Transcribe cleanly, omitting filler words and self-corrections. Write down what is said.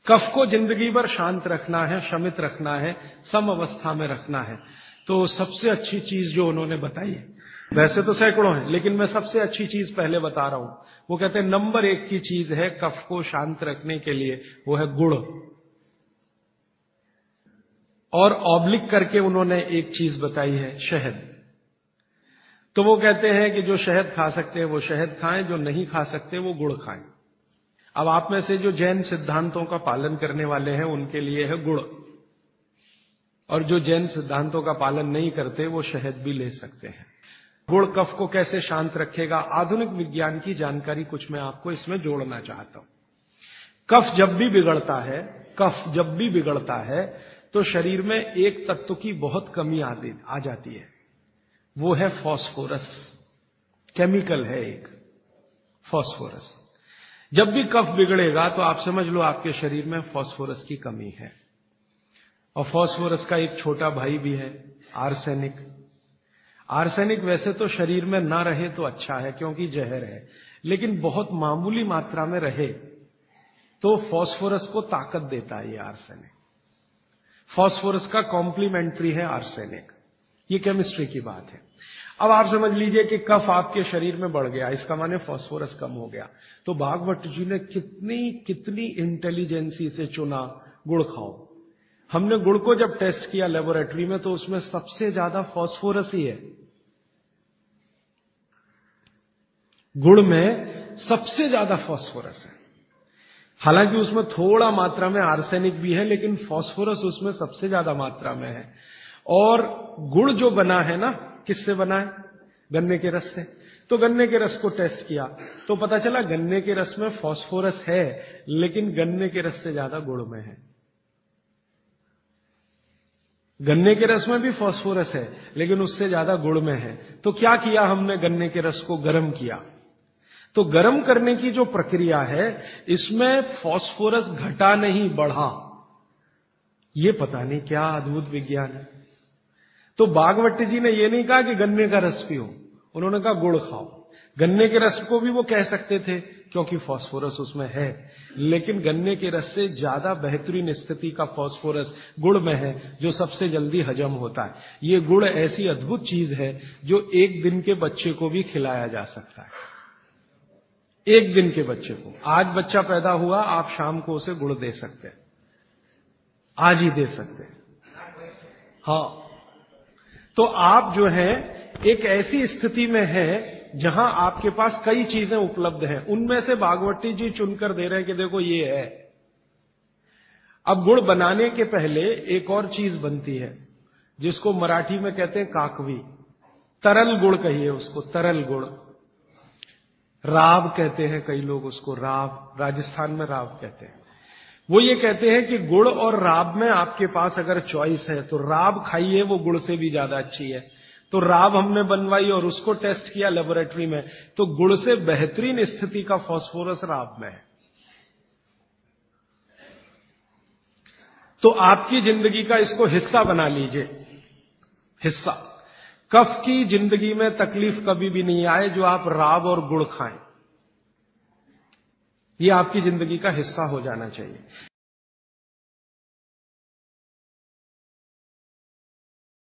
कफ को जिंदगी भर शांत रखना है, शमित रखना है, सम अवस्था में रखना है। तो सबसे अच्छी चीज जो उन्होंने बताई है, वैसे तो सैकड़ों हैं, लेकिन मैं सबसे अच्छी चीज पहले बता रहा हूं। वो कहते हैं नंबर 1 की चीज है कफ को शांत रखने के लिए, वो है गुड़। और ऑब्लिक करके उन्होंने एक चीज बताई है, शहद। तो वो कहते हैं कि जो शहद खा सकते हैं वो शहद खाएं, जो नहीं खा सकते वो गुड़ खाएं। अब आप में से जो जैन सिद्धांतों का पालन करने वाले हैं उनके लिए है गुड़, और जो जैन सिद्धांतों का पालन नहीं करते वो शहद भी ले सकते हैं। गुड़ कफ को कैसे शांत रखेगा, आधुनिक विज्ञान की जानकारी कुछ मैं आपको इसमें जोड़ना चाहता हूं। कफ जब भी बिगड़ता है तो शरीर में एक तत्व की बहुत कमी आ जाती है, वो है फास्फोरस। केमिकल है एक फास्फोरस। जब भी कफ बिगड़ेगा तो आप समझ लो आपके शरीर में फास्फोरस की कमी है। और फास्फोरस का एक छोटा भाई भी है, आर्सेनिक। आर्सेनिक वैसे तो शरीर में ना रहे तो अच्छा है क्योंकि जहर है, लेकिन बहुत मामूली मात्रा में रहे तो फास्फोरस को ताकत देता है ये आर्सेनिक। फास्फोरस का कॉम्प्लीमेंट्री है आर्सेनिक। ये केमिस्ट्री की बात है। अब आप समझ लीजिए कि कफ आपके शरीर में बढ़ गया, इसका माने फास्फोरस कम हो गया। तो भागवत जी ने कितनी इंटेलिजेंसी से चुना, गुड़ खाओ। हमने गुड़ को जब टेस्ट किया लेबोरेटरी में तो उसमें सबसे ज्यादा फास्फोरस ही है। गुड़ में सबसे ज्यादा फास्फोरस है। हालांकि उसमें थोड़ा मात्रा में आर्सेनिक भी है, लेकिन फास्फोरस उसमें सबसे ज्यादा मात्रा में है। और गुड़ जो बना है ना, किससे बना है? गन्ने के रस से। तो गन्ने के रस को टेस्ट किया तो पता चला गन्ने के रस में फास्फोरस है, लेकिन गन्ने के रस से ज्यादा गुड़ में है। गन्ने के रस में भी फास्फोरस है, लेकिन उससे ज्यादा गुड़ में है। तो क्या किया हमने? गन्ने के रस को गर्म किया। तो गर्म करने की जो प्रक्रिया है, इसमें फास्फोरस घटा नहीं, बढ़ा। ये पता नहीं क्या अद्भुत विज्ञान है। तो भागवत जी ने ये नहीं कहा कि गन्ने का रस पियो, उन्होंने कहा गुड़ खाओ। गन्ने के रस को भी वो कह सकते थे क्योंकि फास्फोरस उसमें है, लेकिन गन्ने के रस से ज्यादा बेहतरीन स्थिति का फास्फोरस गुड़ में है, जो सबसे जल्दी हजम होता है। ये गुड़ ऐसी अद्भुत चीज है जो 1 दिन के बच्चे को भी खिलाया जा सकता है। 1 दिन के बच्चे को, आज बच्चा पैदा हुआ, आप शाम को उसे गुड़ दे सकते हैं, आज ही दे सकते हैं। हाँ, तो आप जो है एक ऐसी स्थिति में है जहां आपके पास कई चीजें उपलब्ध हैं, उनमें से भागवती जी चुनकर दे रहे हैं कि देखो ये है। अब गुड़ बनाने के पहले एक और चीज बनती है जिसको मराठी में कहते हैं काकवी। तरल गुड़ कहिए उसको, तरल गुड़। राब कहते हैं कई लोग उसको, राब, राजस्थान में राब कहते हैं। वो ये कहते हैं कि गुड़ और राब में आपके पास अगर चॉइस है तो राब खाइए, वो गुड़ से भी ज्यादा अच्छी है। तो राब हमने बनवाई और उसको टेस्ट किया लेबोरेटरी में, तो गुड़ से बेहतरीन स्थिति का फास्फोरस राब में है। तो आपकी जिंदगी का इसको हिस्सा बना लीजिए, हिस्सा। कफ की जिंदगी में तकलीफ कभी भी नहीं आए जो आप राब और गुड़ खाएं, ये आपकी जिंदगी का हिस्सा हो जाना चाहिए।